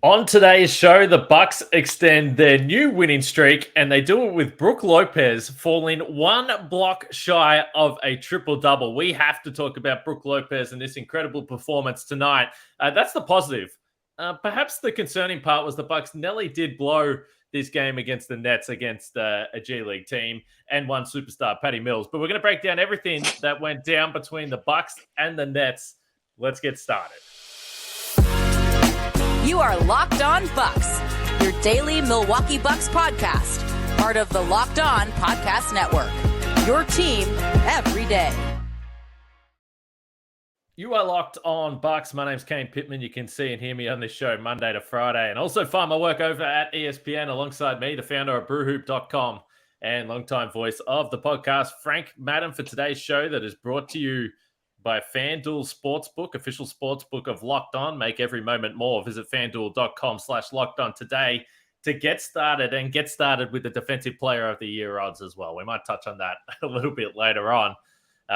On today's show, the Bucks extend their new winning streak, and they do it with Brook Lopez falling one block shy of a triple-double. We have to talk about Brook Lopez and this incredible performance tonight. That's the positive. Perhaps the concerning part was the Bucks nearly did blow this game against the Nets, against a G League team, and one superstar, Patty Mills. But we're going to break down everything that went down between the Bucks and the Nets. Let's get started. You are Locked On Bucks, your daily Milwaukee Bucks podcast, part of the Locked On Podcast Network, your team every day. You are Locked On Bucks. My name's Kane Pittman. You can see and hear me on this show Monday to Friday, and also find my work over at ESPN alongside me, the founder of brewhoop.com and longtime voice of the podcast, Frank Madden, for today's show that is brought to you by FanDuel Sportsbook, official sportsbook of Locked On. Make every moment more. Visit FanDuel.com/Locked On today to get started, and get started with the Defensive Player of the Year odds as well. We might touch on that a little bit later on.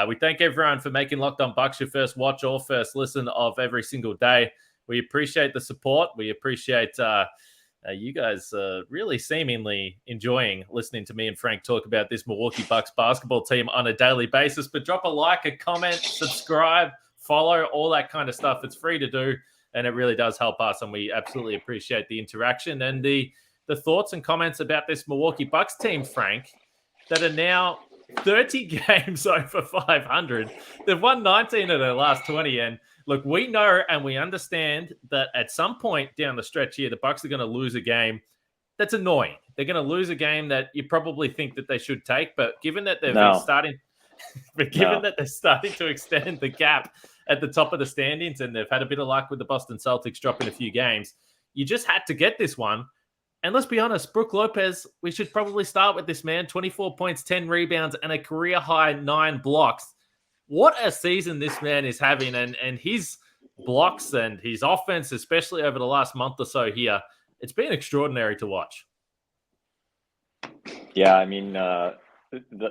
We thank everyone for making Locked On Bucks your first watch or first listen of every single day. We appreciate the support. We appreciate you guys really seemingly enjoying listening to me and Frank talk about this Milwaukee Bucks basketball team on a daily basis. But drop a like, a comment, subscribe, follow, all that kind of stuff. It's free to do, and it really does help us, and we absolutely appreciate the interaction and the thoughts and comments about this Milwaukee Bucks team, Frank, that are now 30 games over 500. They've won 19 of their last 20, and look, we know and we understand that at some point down the stretch here, the Bucks are going to lose a game that's annoying. They're going to lose a game that you probably think that they should take, but given that they've been starting, that they're starting to extend the gap at the top of the standings, and they've had a bit of luck with the Boston Celtics dropping a few games, you just had to get this one. And let's be honest, Brook Lopez, we should probably start with this man. 24 points, 10 rebounds, and a career-high 9 blocks. What a season this man is having, and his blocks and his offense, especially over the last month or so here, it's been extraordinary to watch. Yeah, I mean, the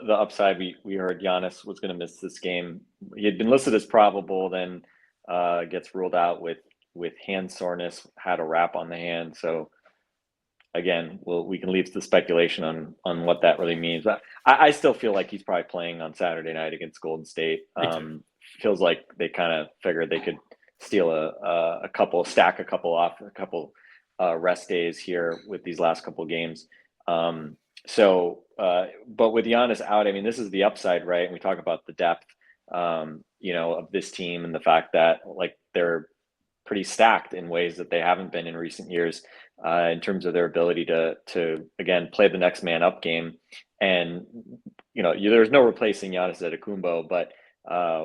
upside, we heard Giannis was going to miss this game. He had been listed as probable, then gets ruled out with hand soreness, had a wrap on the hand. So again, we can leave the speculation on what that really means. I still feel like he's probably playing on Saturday night against Golden State. Feels like they kind of figured they could steal stack a couple off, a couple rest days here with these last couple games. But with Giannis out, I mean, this is the upside, right? And we talk about the depth, of this team, and the fact that like they're pretty stacked in ways that they haven't been in recent years, in terms of their ability to again play the next man up game. And there's no replacing Giannis Antetokounmpo, but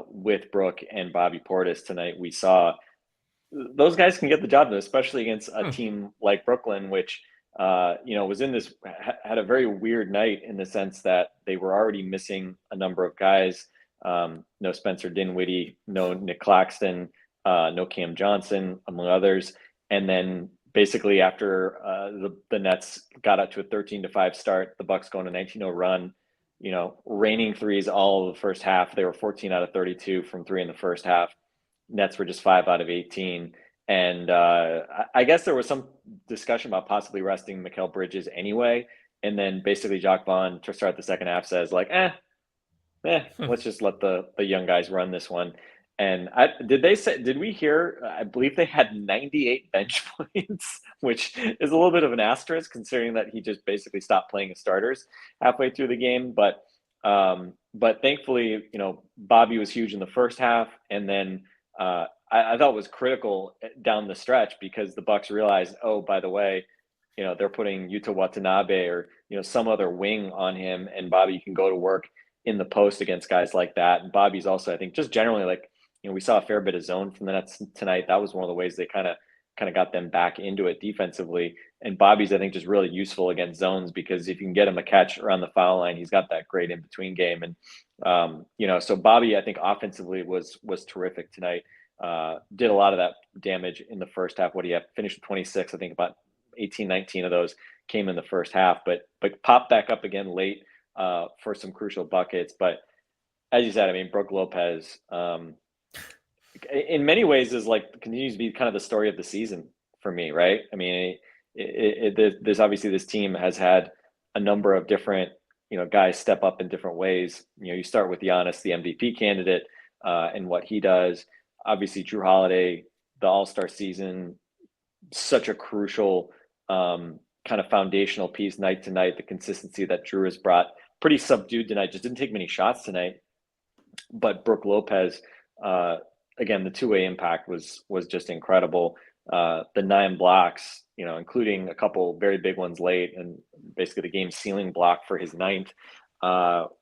with Brook and Bobby Portis tonight, we saw those guys can get the job done, especially against a team like Brooklyn, which was in this, had a very weird night in the sense that they were already missing a number of guys. No Spencer Dinwiddie, no Nick Claxton, no Cam Johnson, among others. And then basically after the Nets got up to a 13-5 start, the Bucks going a 19-0 run, raining threes all of the first half. They were 14 out of 32 from three in the first half. Nets were just 5 out of 18. And I guess there was some discussion about possibly resting Mikal Bridges anyway. And then basically Jacques Vaughn, to start the second half, says like, let's just let the young guys run this one. And did we hear, I believe they had 98 bench points, which is a little bit of an asterisk considering that he just basically stopped playing his starters halfway through the game. But thankfully, Bobby was huge in the first half. And then I thought it was critical down the stretch because the Bucks realized, oh, by the way, they're putting Yuta Watanabe or, some other wing on him, and Bobby can go to work in the post against guys like that. And Bobby's also, I think, just generally like, we saw a fair bit of zone from the Nets tonight. That was one of the ways they kind of got them back into it defensively. And Bobby's, I think, just really useful against zones because if you can get him a catch around the foul line, he's got that great in-between game. And, so Bobby, I think, offensively was terrific tonight. Did a lot of that damage in the first half. What do you have? Finished with 26. I think about 18, 19 of those came in the first half, but popped back up again late for some crucial buckets. But as you said, I mean, Brook Lopez, in many ways is like continues to be kind of the story of the season for me, right? I mean, there's obviously this team has had a number of different, guys step up in different ways. You start with Giannis, the MVP candidate, and what he does. Obviously, Drew Holiday, the All-Star season, such a crucial kind of foundational piece night to night. The consistency that Drew has brought, pretty subdued tonight, just didn't take many shots tonight. But Brook Lopez, again, the two-way impact was just incredible. The 9 blocks, including a couple very big ones late, and basically the game sealing block for his 9th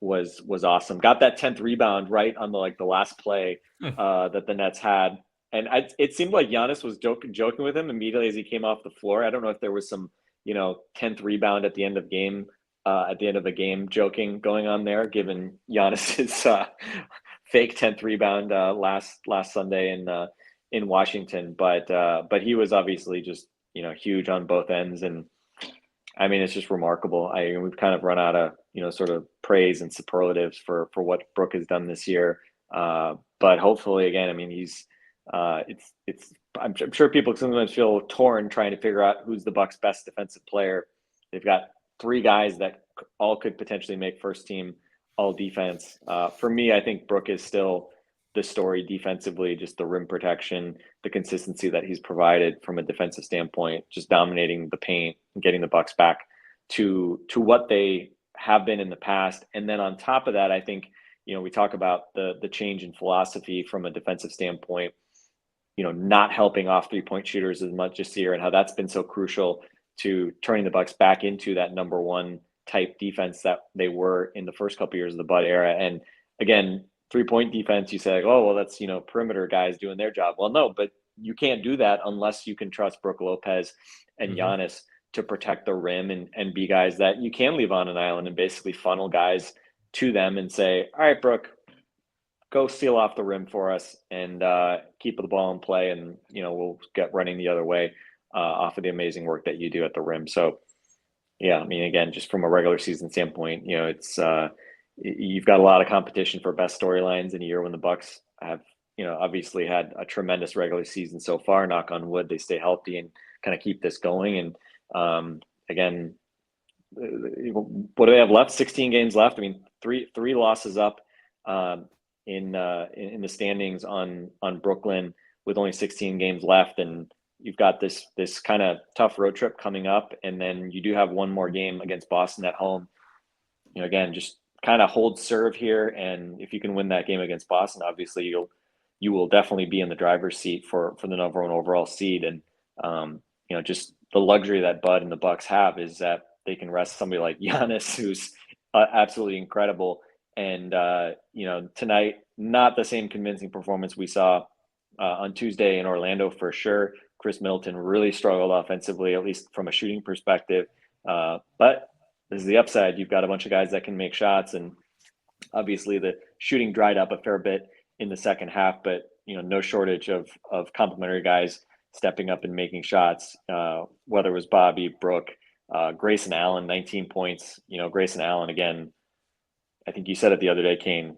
was awesome. Got that 10th rebound right on the last play that the Nets had. And it seemed like Giannis was joking with him immediately as he came off the floor. I don't know if there was some, 10th rebound at the end of the game joking going on there, given Giannis's fake 10th rebound last Sunday in Washington. But he was obviously just, huge on both ends. And I mean, it's just remarkable. We've kind of run out of, sort of praise and superlatives for what Brook has done this year. But hopefully, again, I mean, he's, I'm sure people sometimes feel torn trying to figure out who's the Bucks' best defensive player. They've got 3 guys that all could potentially make first team all defense. For me, I think Brook is still the story defensively, just the rim protection, the consistency that he's provided from a defensive standpoint, just dominating the paint and getting the Bucks back to what they have been in the past. And then on top of that, I think, we talk about the change in philosophy from a defensive standpoint, not helping off 3-point shooters as much this year, and how that's been so crucial to turning the Bucks back into that number 1 type defense that they were in the first couple of years of the Bud era. And again, 3-point defense, you say, oh, well, that's, perimeter guys doing their job. Well, no, but you can't do that unless you can trust Brook Lopez and Giannis to protect the rim and be guys that you can leave on an island and basically funnel guys to them and say, all right, Brook, go seal off the rim for us and keep the ball in play, and we'll get running the other way off of the amazing work that you do at the rim. So yeah, I mean, again, just from a regular season standpoint, it's you've got a lot of competition for best storylines in a year when the Bucks have obviously had a tremendous regular season so far. Knock on wood, they stay healthy and kind of keep this going. And again, what do they have left? 16 games left. I mean, three losses up in the standings on Brooklyn with only 16 games left, and you've got this kind of tough road trip coming up, and then you do have one more game against Boston at home. Again, just kind of hold serve here, and if you can win that game against Boston, obviously you will definitely be in the driver's seat for the number 1 overall seed. And just the luxury that Bud and the Bucks have is that they can rest somebody like Giannis, who's absolutely incredible. And tonight, not the same convincing performance we saw on Tuesday in Orlando for sure. Khris Middleton really struggled offensively, at least from a shooting perspective. But this is the upside. You've got a bunch of guys that can make shots, and obviously the shooting dried up a fair bit in the second half, but no shortage of complimentary guys stepping up and making shots, whether it was Bobby, Brook, Grayson Allen, 19 points. Grayson Allen, again, I think you said it the other day, Kane,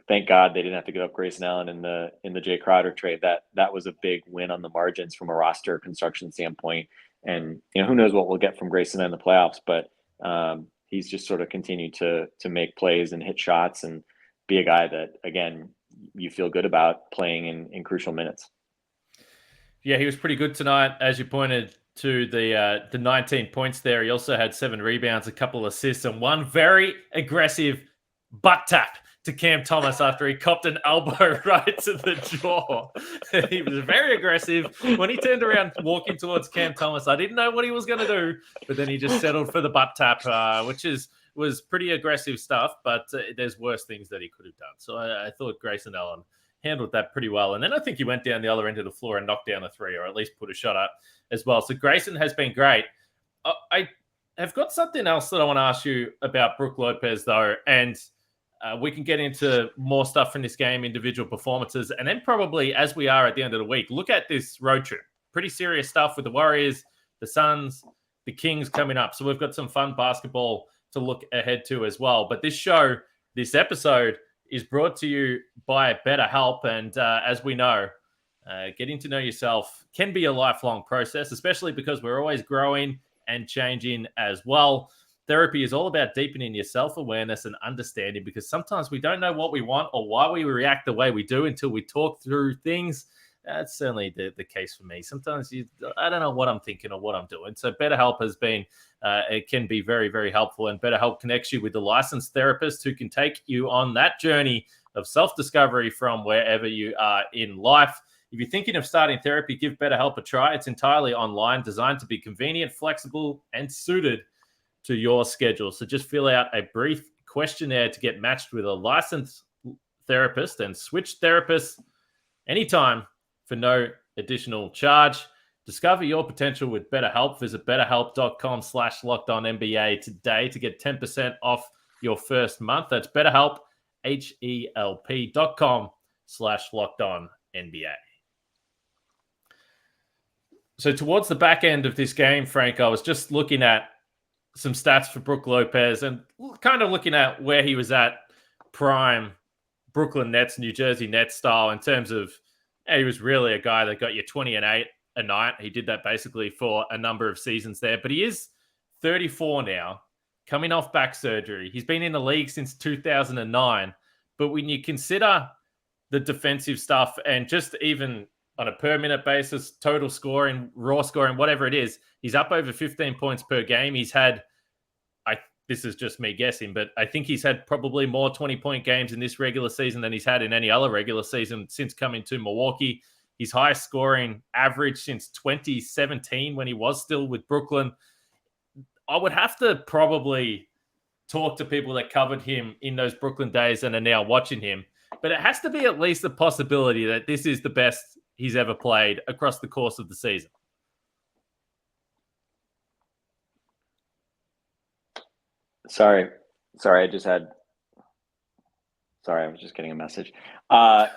thank God they didn't have to give up Grayson Allen in the Jay Crowder trade. That was a big win on the margins from a roster construction standpoint. And who knows what we'll get from Grayson in the playoffs, but he's just sort of continued to make plays and hit shots and be a guy that, again, you feel good about playing in crucial minutes. Yeah, he was pretty good tonight, as you pointed to the 19 points there. He also had 7 rebounds, a couple assists, and one very aggressive butt tap to Cam Thomas after he copped an elbow right to the jaw. He was very aggressive. When he turned around walking towards Cam Thomas, I didn't know what he was going to do, but then he just settled for the butt tap, which was pretty aggressive stuff, but there's worse things that he could have done. So I thought Grayson Allen handled that pretty well. And then I think he went down the other end of the floor and knocked down a 3, or at least put a shot up as well. So Grayson has been great. I have got something else that I want to ask you about Brook Lopez, though, and we can get into more stuff from this game, individual performances, and then probably, as we are at the end of the week, look at this road trip. Pretty serious stuff with the Warriors, the Suns, the Kings coming up. So we've got some fun basketball to look ahead to as well. But this episode, is brought to you by BetterHelp. And as we know, Getting to know yourself can be a lifelong process, especially because we're always growing and changing as well. Therapy is all about deepening your self-awareness and understanding, because sometimes we don't know what we want or why we react the way we do until we talk through things. That's certainly the case for me. Sometimes I don't know what I'm thinking or what I'm doing. So BetterHelp has been, it can be very, very helpful. And BetterHelp connects you with a licensed therapist who can take you on that journey of self-discovery from wherever you are in life. If you're thinking of starting therapy, give BetterHelp a try. It's entirely online, designed to be convenient, flexible, and suited to your schedule. So just fill out a brief questionnaire to get matched with a licensed therapist and switch therapists anytime for no additional charge. Discover your potential with BetterHelp. Visit betterhelp.com/LockedOnNBA today to get 10% off your first month. That's BetterHelp, HELP.com/LockedOnNBA. So towards the back end of this game, Frank, I was just looking at some stats for Brook Lopez and kind of looking at where he was at prime Brooklyn Nets, New Jersey Nets style in terms of, he was really a guy that got you 20 and 8 a night. He did that basically for a number of seasons there, but he is 34 now, coming off back surgery. He's been in the league since 2009, but when you consider the defensive stuff and just even on a per minute basis, total scoring, raw scoring, whatever it is, he's up over 15 points per game. He's had, this is just me guessing, but I think he's had probably more 20-point games in this regular season than he's had in any other regular season since coming to Milwaukee. His highest scoring average since 2017 when he was still with Brooklyn. I would have to probably talk to people that covered him in those Brooklyn days and are now watching him, but it has to be at least a possibility that this is the best he's ever played across the course of the season. Sorry, I was just getting a message.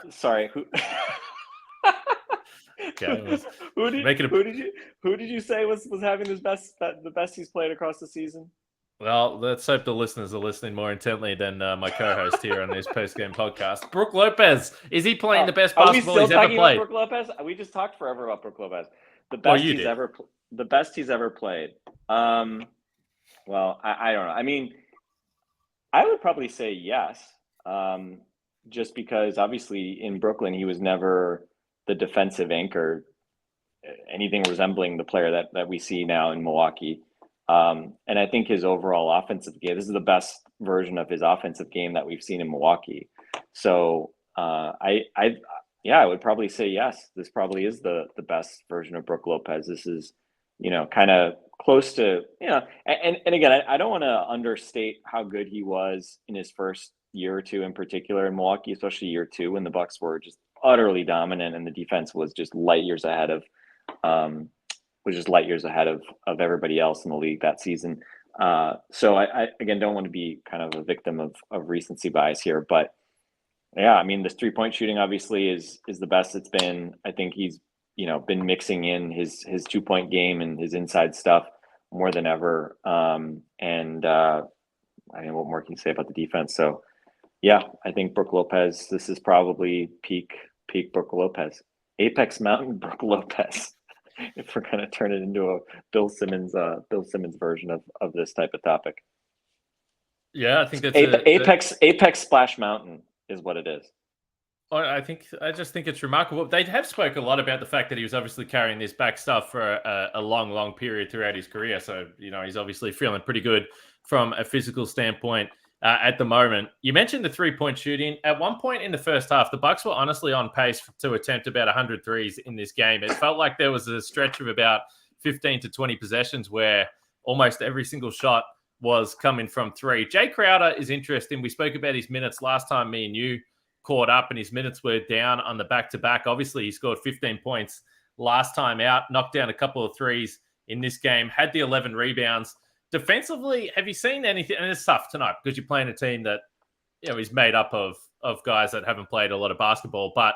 Sorry, who? Okay, who did you say was having the best he's played across the season? Well, let's hope the listeners are listening more intently than my co-host here on this post-game podcast. Brook Lopez, is he playing the best basketball he's ever played? Brook Lopez? We just talked forever about Brook Lopez. The best he's ever played. Well, I don't know. I mean, I would probably say yes, just because obviously in Brooklyn he was never the defensive anchor, anything resembling the player that we see now in Milwaukee. And I think his overall offensive game, this is the best version of his offensive game that we've seen in Milwaukee. So I would probably say yes. This probably is the best version of Brook Lopez. This is, kind of close to, and again, I don't want to understate how good he was in his first year or two in particular in Milwaukee, especially year two when the Bucks were just utterly dominant and the defense was just light years ahead of everybody else in the league that season. So I again don't want to be kind of a victim of recency bias here, but yeah, I mean, this 3-point shooting obviously is the best it's been. I think he's been mixing in his 2-point game and his inside stuff more than ever. I mean, what more can you say about the defense? So yeah, I think Brook Lopez, this is probably peak Brook Lopez, Apex Mountain Brook Lopez. If we're going to turn it into a Bill Simmons version of this type of topic. Yeah, I think that's Apex Splash Mountain is what it is. I just think it's remarkable. They have spoke a lot about the fact that he was obviously carrying this back stuff for a long period throughout his career. So, he's obviously feeling pretty good from a physical standpoint at the moment. You mentioned the 3-point shooting. At one point in the first half, the Bucks were honestly on pace to attempt about 100 threes in this game. It felt like there was a stretch of about 15 to 20 possessions where almost every single shot was coming from three. Jay Crowder is interesting. We spoke about his minutes last time me and you caught up, and his minutes were down on the back-to-back. Obviously, he scored 15 points last time out, knocked down a couple of threes in this game, had the 11 rebounds. Defensively, have you seen anything? And it's tough tonight because you're playing a team that is made up of guys that haven't played a lot of basketball, but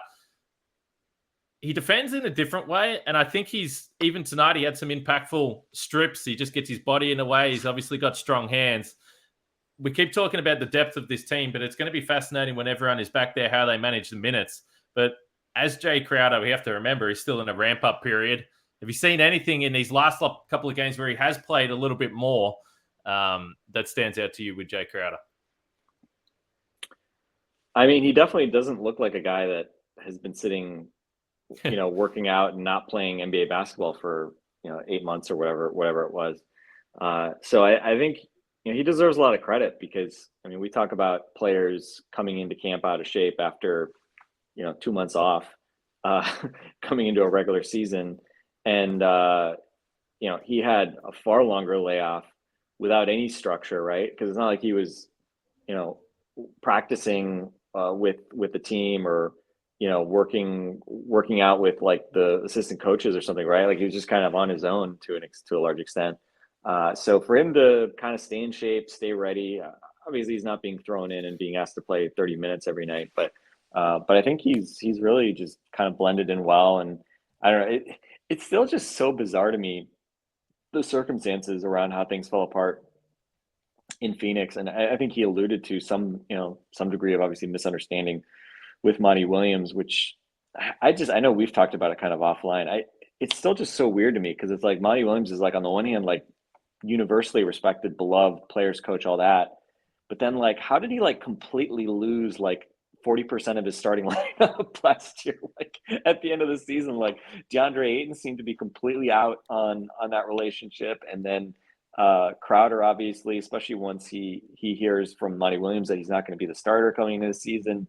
he defends in a different way. And I think even tonight, he had some impactful strips. He just gets his body in the way. He's obviously got strong hands. We keep talking about the depth of this team, but it's going to be fascinating when everyone is back there, how they manage the minutes. But as Jay Crowder, we have to remember he's still in a ramp-up period. Have you seen anything in these last couple of games where he has played a little bit more that stands out to you with Jay Crowder? I mean, he definitely doesn't look like a guy that has been sitting, working out and not playing NBA basketball for 8 months or whatever it was. So I think he deserves a lot of credit because we talk about players coming into camp out of shape after 2 months off, coming into a regular season, and he had a far longer layoff without any structure, right? Because it's not like he was practicing with the team or working out with like the assistant coaches or something, right? Like he was just kind of on his own to a large extent. So for him to kind of stay in shape, stay ready, obviously he's not being thrown in and being asked to play 30 minutes every night, but I think he's really just kind of blended in well. And I don't know, it's still just so bizarre to me, the circumstances around how things fell apart in Phoenix. And I think he alluded to some degree of obviously misunderstanding with Monty Williams, which I know we've talked about it kind of offline. It's still just so weird to me because it's like Monty Williams is like on the one hand, like universally respected, beloved players coach, all that. But then like, how did he like completely lose like 40% of his starting lineup last year? Like at the end of the season, like DeAndre Ayton seemed to be completely out on that relationship. And then Crowder, obviously, especially once he hears from Monty Williams that he's not going to be the starter coming into the season.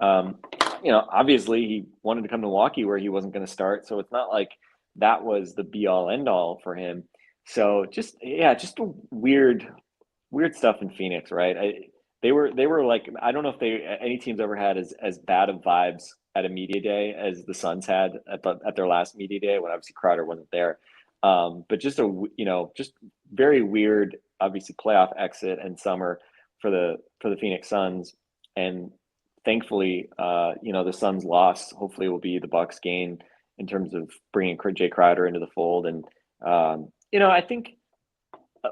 Obviously he wanted to come to Milwaukee where he wasn't going to start. So it's not like that was the be all end all for him. So just weird stuff in Phoenix, right? They were like, I don't know if any teams ever had as bad of vibes at a media day as the Suns had at their last media day when obviously Crowder wasn't there. But just just very weird, obviously playoff exit and summer for the Phoenix Suns. And thankfully, the Suns' loss hopefully will be the Bucks' gain in terms of bringing Jay Crowder into the fold. And I think,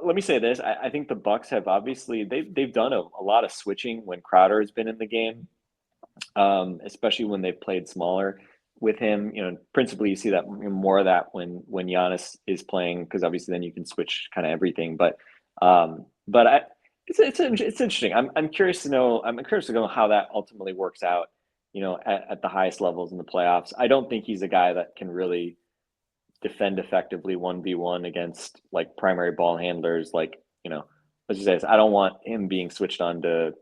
let me say this: I think the Bucks have obviously they've done a lot of switching when Crowder has been in the game, especially when they've played smaller with him. Principally you see that more of that when Giannis is playing, because obviously then you can switch kind of everything. But it's interesting. I'm curious to know. I'm curious to know how that ultimately works out. At the highest levels in the playoffs. I don't think he's a guy that can really defend effectively 1v1 against like primary ball handlers. Like let's just say this. I don't want him being switched on to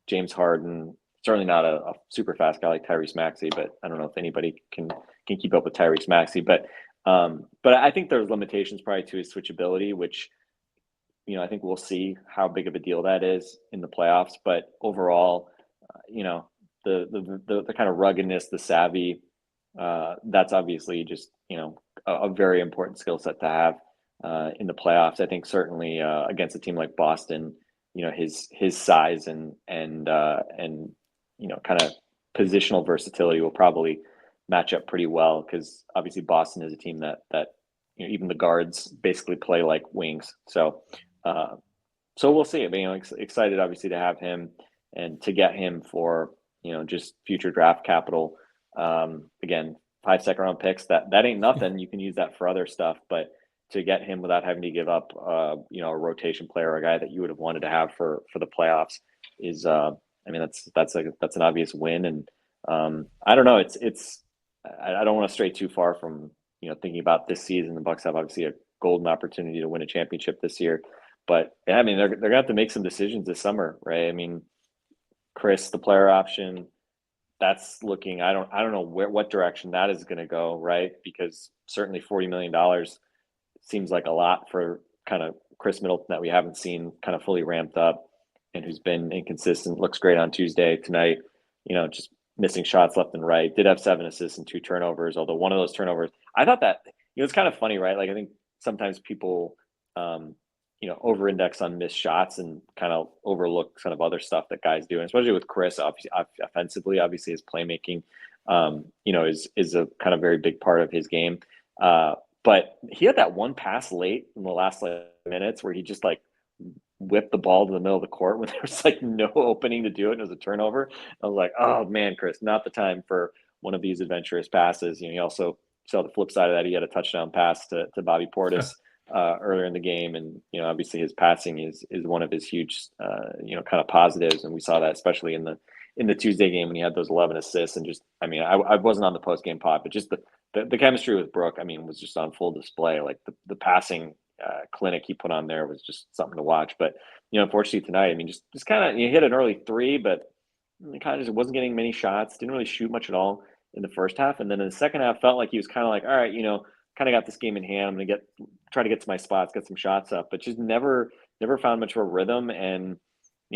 James Harden. Certainly not a super fast guy like Tyrese Maxey, but I don't know if anybody can keep up with Tyrese Maxey. But I think there's limitations probably to his switchability, which I think we'll see how big of a deal that is in the playoffs. But overall, the kind of ruggedness, the savvy, that's obviously just a very important skill set to have in the playoffs. I think certainly against a team like Boston, his size and kind of positional versatility will probably match up pretty well, because obviously Boston is a team that even the guards basically play like wings. So we'll see. Excited obviously to have him and to get him for just future draft capital. Again, 5 second-round picks, that ain't nothing. You can use that for other stuff, but to get him without having to give up a rotation player, a guy that you would have wanted to have for the playoffs is that's an obvious win. And I don't know, I don't want to stray too far from thinking about this season. The Bucks have obviously a golden opportunity to win a championship this year, but they're gonna have to make some decisions this summer, right? Khris, the player option, that's looking, I don't know what direction that is going to go, right? Because certainly $40 million seems like a lot for kind of Khris Middleton that we haven't seen kind of fully ramped up and who's been inconsistent. Looks great on Tuesday. Tonight, just missing shots left and right. Did have 7 assists and 2 turnovers, although one of those turnovers, I thought that, it's kind of funny, right? Like I think sometimes people, over-index on missed shots and kind of overlook kind of other stuff that guys do, and especially with Khris, obviously offensively, obviously his playmaking, is a kind of very big part of his game. But he had that one pass late in the last minutes where he just like whipped the ball to the middle of the court when there was like no opening to do it. And it was a turnover. I was like, oh man, Khris, not the time for one of these adventurous passes. You also saw the flip side of that. He had a touchdown pass to Bobby Portis earlier in the game, and obviously his passing is one of his huge kind of positives, and we saw that especially in the Tuesday game when he had those 11 assists. And just, I wasn't on the post game pod, but just the chemistry with Brook, was just on full display. Like the passing clinic he put on there was just something to watch. But unfortunately tonight, just kind of hit an early three, but kind of just wasn't getting many shots. Didn't really shoot much at all in the first half, and then in the second half, felt like he was kind of like, all right, kind of got this game in hand. I'm gonna try to get to my spots, get some shots up, but just never found much of a rhythm. And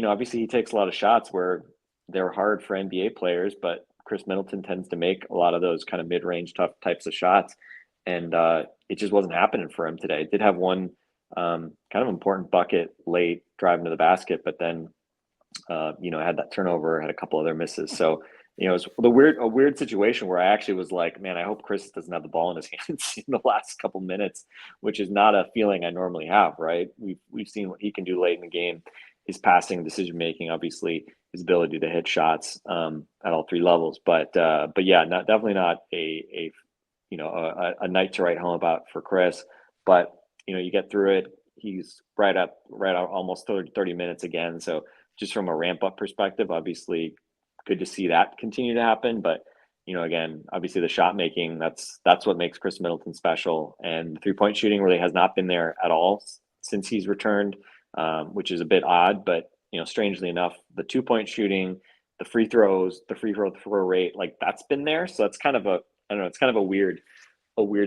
obviously he takes a lot of shots where they're hard for NBA players, but Khris Middleton tends to make a lot of those kind of mid-range tough types of shots, and it just wasn't happening for him today. Did have one kind of important bucket late driving to the basket, but then had that turnover, had a couple other misses. So it was a weird situation where I actually was like, man, I hope Khris doesn't have the ball in his hands in the last couple minutes, which is not a feeling I normally have, right? We've seen what he can do late in the game, his passing, decision making, obviously his ability to hit shots at all three levels. But yeah, definitely not a night to write home about for Khris. But you get through it. He's right out almost 30 minutes again. So just from a ramp up perspective, obviously good to see that continue to happen. But again, obviously the shot making, that's what makes Khris Middleton special. And the 3-point shooting really has not been there at all since he's returned, which is a bit odd. But strangely enough, the 2-point shooting, the free throws, the free throw rate, like that's been there. So that's kind of it's kind of a weird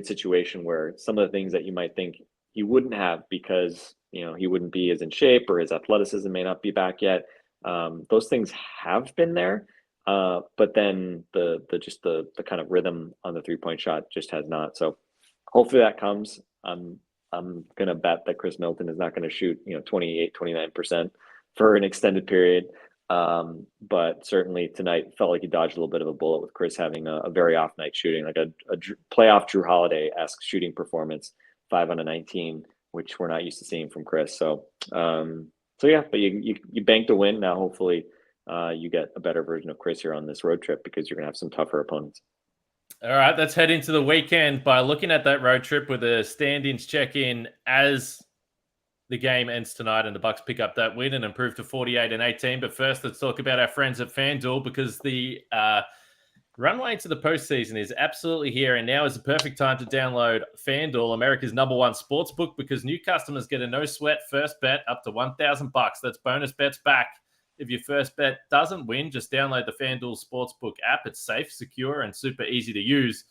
situation where some of the things that you might think he wouldn't have because he wouldn't be as in shape or his athleticism may not be back yet. Those things have been there, but then the kind of rhythm on the 3-point shot just has not. So hopefully that comes. I'm gonna bet that Khris Middleton is not going to shoot 28-29% for an extended period. But certainly tonight felt like he dodged a little bit of a bullet with Khris having a very off night shooting, like a playoff Drew Holiday-esque shooting performance, 5 out of 19, which we're not used to seeing from Khris. So yeah, but you banked a win. Now hopefully you get a better version of Khris here on this road trip because you're gonna have some tougher opponents. All right, let's head into the weekend by looking at that road trip with a stand-ins check-in as the game ends tonight and the Bucks pick up that win and improve to 48-18. But first, let's talk about our friends at FanDuel because the runway to the postseason is absolutely here, and now is the perfect time to download FanDuel, America's #1 sportsbook, because new customers get a no-sweat first bet up to $1,000. That's bonus bets back. If your first bet doesn't win, just download the FanDuel Sportsbook app. It's safe, secure, and super easy to use.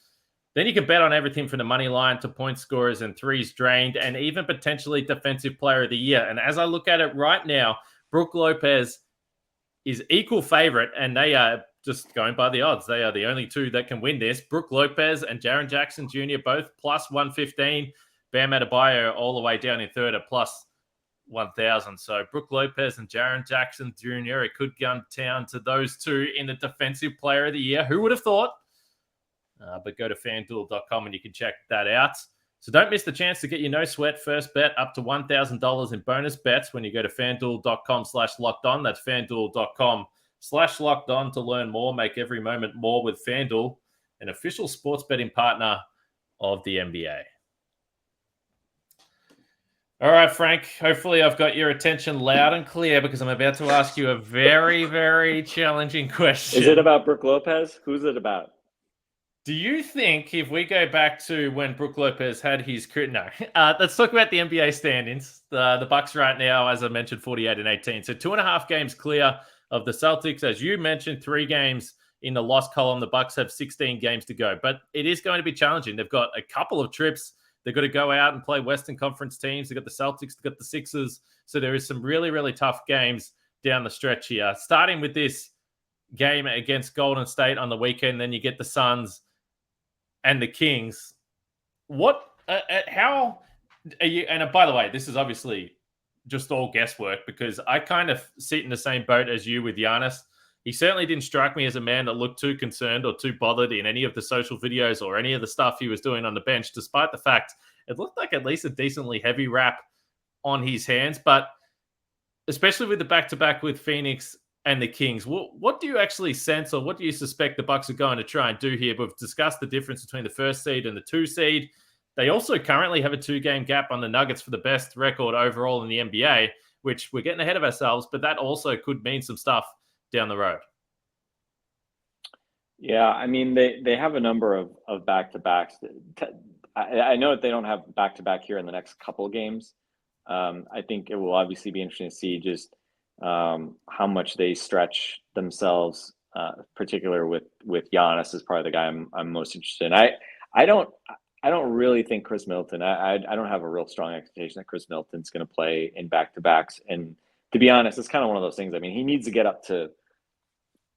Then you can bet on everything from the money line to point scorers and threes drained, and even potentially defensive player of the year. And as I look at it right now, Brook Lopez is equal favorite, and they are just going by the odds. They are the only two that can win this. Brook Lopez and Jaren Jackson Jr. both plus 115. Bam Adebayo all the way down in third at plus 1,000. So Brook Lopez and Jaren Jackson Jr., it could come down to those two in the defensive player of the year. Who would have thought? But go to FanDuel.com and you can check that out. So don't miss the chance to get your no-sweat first bet up to $1,000 in bonus bets when you go to FanDuel.com/lockedon. That's FanDuel.com/lockedon to learn more. Make every moment more with FanDuel, an official sports betting partner of the NBA. All right, Frank, hopefully I've got your attention loud and clear because I'm about to ask you a very, very challenging question. Is it about Brook Lopez? Who's it about? Do you think if we go back to when Brook Lopez had his career? No. Let's talk about the NBA standings. The Bucks right now, as I mentioned, 48-18. So 2.5 games clear of the Celtics. As you mentioned, 3 games in the loss column. The Bucks have 16 games to go. But it is going to be challenging. They've got a couple of trips. They've got to go out and play Western Conference teams. They've got the Celtics, they've got the Sixers. So there is some really, really tough games down the stretch here. Starting with this game against Golden State on the weekend, then you get the Suns and the Kings. How are you? And by the way, this is obviously just all guesswork because I kind of sit in the same boat as you with Giannis. He certainly didn't strike me as a man that looked too concerned or too bothered in any of the social videos or any of the stuff he was doing on the bench, despite the fact it looked like at least a decently heavy wrap on his hands. But especially with the back-to-back with Phoenix and the Kings. What do you actually sense, or what do you suspect the Bucks are going to try and do here? We've discussed the difference between the 1st seed and the 2 seed. They also currently have a 2-game gap on the Nuggets for the best record overall in the NBA, which we're getting ahead of ourselves, but that also could mean some stuff down the road. Yeah, I mean, they have a number of back-to-backs. I know that they don't have back-to-back here in the next couple of games. I think it will obviously be interesting to see just how much they stretch themselves, particularly with Giannis is probably the guy I'm most interested in. I don't really think Khris Middleton. I don't have a real strong expectation that Khris Middleton's going to play in back-to-backs. And to be honest, it's kind of one of those things. I mean, he needs to get up to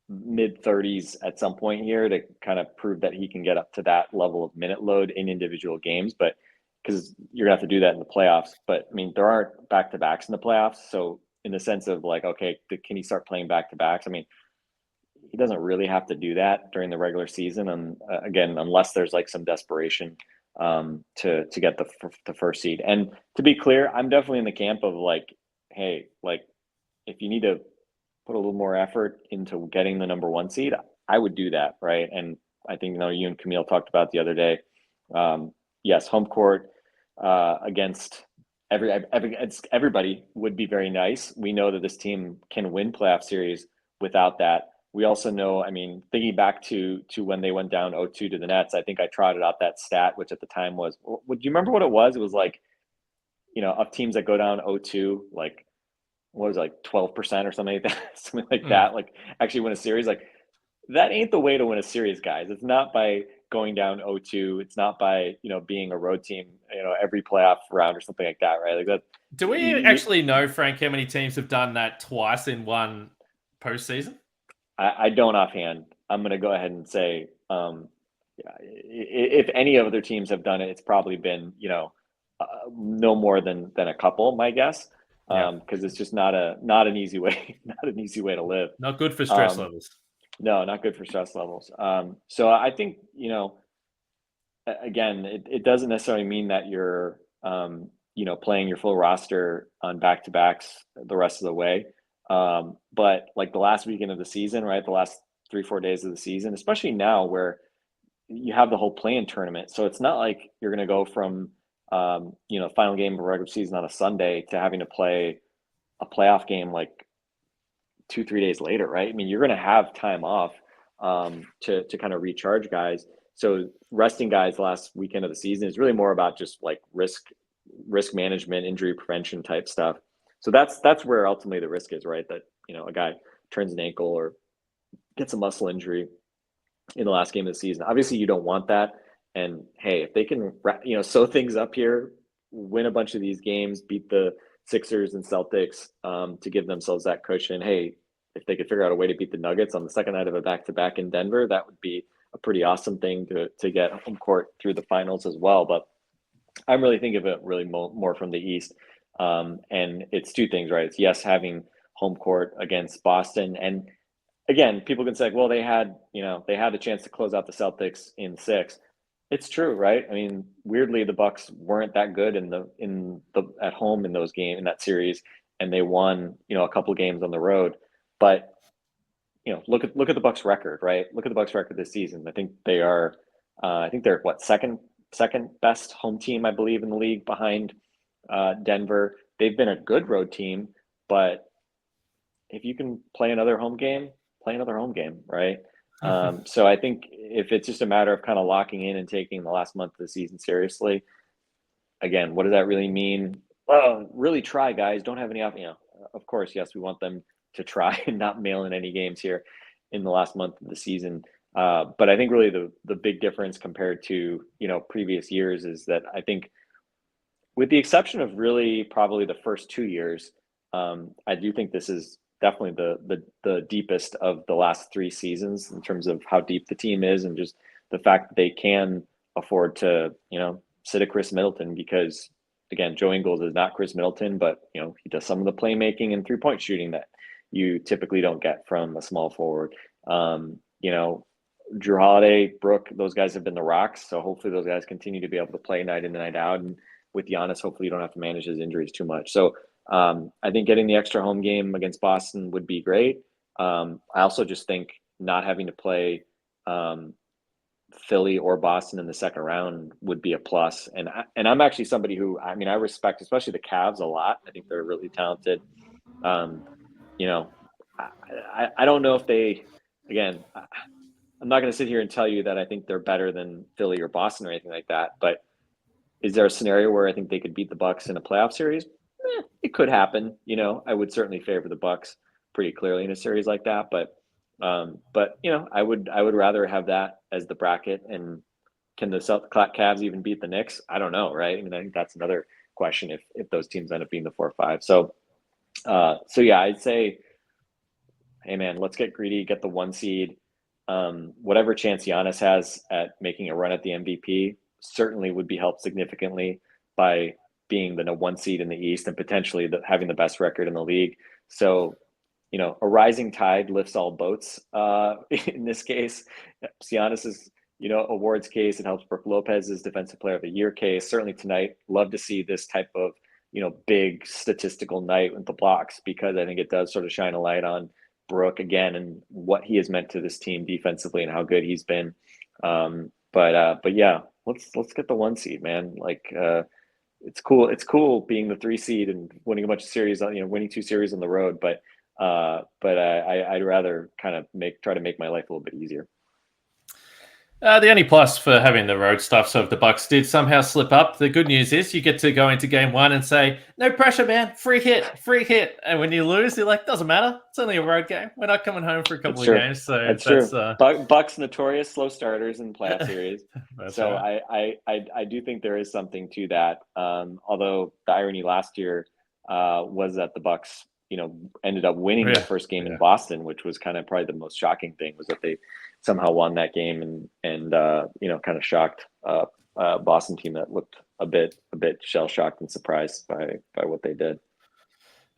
mid-30s at some point here to kind of prove that he can get up to that level of minute load in individual games. But because you're going to have to do that in the playoffs. But I mean, there aren't back-to-backs in the playoffs. So in the sense of like, okay, can he start playing back-to-backs? I mean, he doesn't really have to do that during the regular season. And again, unless there's like some desperation to get the 1st seed. And to be clear, I'm definitely in the camp of like, hey, like if you need to put a little more effort into getting the number 1 seed, I would do that. Right. And I think, you and Camille talked about the other day. Yes, home court against everybody would be very nice. We know that this team can win playoff series without that. We also know, I mean, thinking back to when they went down 0-2 to the Nets, I think I trotted out that stat, which at the time was, do you remember what it was? It was like, of teams that go down 0-2, like, what was it, like 12% or something like that, that, like actually win a series. Like that ain't the way to win a series, guys. It's not by going down 0-2. It's not by, being a road team, every playoff round or something like that, right? Like that. Do we actually know, Frank, how many teams have done that twice in one postseason? I don't offhand. I'm going to go ahead and say, if any other teams have done it, it's probably been, no more than a couple, my guess. Because it's just not an easy way, to live. Not good for stress levels. No, not good for stress levels. So I think, again, it doesn't necessarily mean that you're, playing your full roster on back-to-backs the rest of the way. But like the last weekend of the season, right? The last 3-4 days of the season, especially now where you have the whole play-in tournament. So it's not like you're going to go from, final game of a regular season on a Sunday to having to play a playoff game like 2-3 days later, right? I mean, you're going to have time off to kind of recharge guys. So resting guys the last weekend of the season is really more about just like risk management, injury prevention type stuff. So that's where ultimately the risk is, right? That, a guy turns an ankle or gets a muscle injury in the last game of the season. Obviously, you don't want that. And hey, if they can, sew things up here, win a bunch of these games, beat the Sixers and Celtics to give themselves that cushion. Hey, if they could figure out a way to beat the Nuggets on the second night of a back-to-back in Denver, that would be a pretty awesome thing to get home court through the finals as well. But I'm really thinking of it really more from the East. And it's 2 things, right? It's yes, having home court against Boston. And again, people can say, well, they had a chance to close out the Celtics in 6. It's true, right? I mean, weirdly, the Bucks weren't that good at home in that series, and they won, a couple of games on the road. But look at the Bucks record, right? Look at the Bucks record this season. I think they are, they're second best home team, I believe, in the league behind Denver. They've been a good road team, but if you can play another home game, right? So I think if it's just a matter of kind of locking in and taking the last month of the season seriously, again, what does that really mean? Well, really try, guys. Don't have any off. Of course, yes, we want them to try and not mail in any games here in the last month of the season. But I think really the big difference compared to previous years is that I think, with the exception of really probably the first 2 years, I do think this is definitely the deepest of the last 3 seasons in terms of how deep the team is, and just the fact that they can afford to, sit a Khris Middleton, because again, Joe Ingles is not Khris Middleton, but he does some of the playmaking and 3-point shooting that you typically don't get from a small forward. Drew Holiday, Brook, those guys have been the rocks. So hopefully those guys continue to be able to play night in and night out. And with Giannis, hopefully you don't have to manage his injuries too much. So I think getting the extra home game against Boston would be great. I also just think not having to play Philly or Boston in the second round would be a plus. And I'm actually somebody who, I mean, I respect especially the Cavs a lot. I think they're really talented. You know, I don't know if they, again, I'm not going to sit here and tell you that I think they're better than Philly or Boston or anything like that. But is there a scenario where I think they could beat the Bucks in a playoff series? It could happen. You know, I would certainly favor the Bucks pretty clearly in a series like that. But you know, I would rather have that as the bracket. And can the Cavs even beat the Knicks? I don't know, right? I mean, I think that's another question if those teams end up being the 4-5. So yeah, I'd say, hey man, let's get greedy, get the 1 seed. Whatever chance Giannis has at making a run at the MVP certainly would be helped significantly by being the 1 seed in the East and potentially having the best record in the league. So, you know, a rising tide lifts all boats. In this case, Giannis's, you know, awards case, it helps Brook Lopez's Defensive Player of the Year case. Certainly tonight, love to see this type of, you know, big statistical night with the blocks, because I think it does sort of shine a light on Brook again and what he has meant to this team defensively and how good he's been. But yeah, let's get the 1 seed, man. Like, it's cool. It's cool being the 3 seed and winning a bunch of series on, you know, winning 2 series on the road. But I'd rather kind of try to make my life a little bit easier. The only plus for having the road stuff, so if the Bucks did somehow slip up, the good news is you get to go into game 1 and say, no pressure, man, free hit. And when you lose, you're like, doesn't matter. It's only a road game. We're not coming home for a couple of games. So that's true. Bucks notorious slow starters in playoff series. So right. I do think there is something to that. Although the irony last year was that the Bucks, you know, ended up winning the first game in Boston, which was kind of probably the most shocking thing, was that they somehow won that game and you know, kind of shocked Boston team that looked a bit shell shocked and surprised by what they did.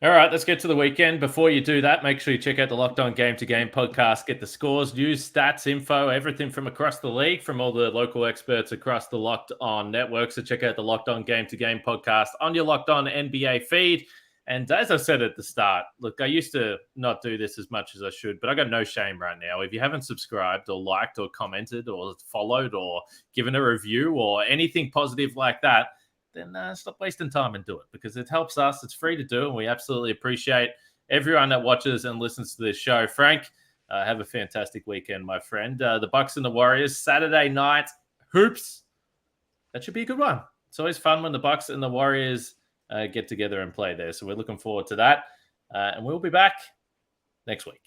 All right, let's get to the weekend. Before you do that, make sure you check out the Locked On Game to Game podcast. Get the scores, news, stats, info, everything from across the league, from all the local experts across the Locked On network. So check out the Locked On Game to Game podcast on your Locked On NBA feed. And as I said at the start, look, I used to not do this as much as I should, but I got no shame right now. If you haven't subscribed or liked or commented or followed or given a review or anything positive like that, then stop wasting time and do it, because it helps us. It's free to do, and we absolutely appreciate everyone that watches and listens to this show. Frank, have a fantastic weekend, my friend. The Bucks and the Warriors, Saturday night hoops. That should be a good one. It's always fun when the Bucks and the Warriors get together and play there. So we're looking forward to that. And we'll be back next week.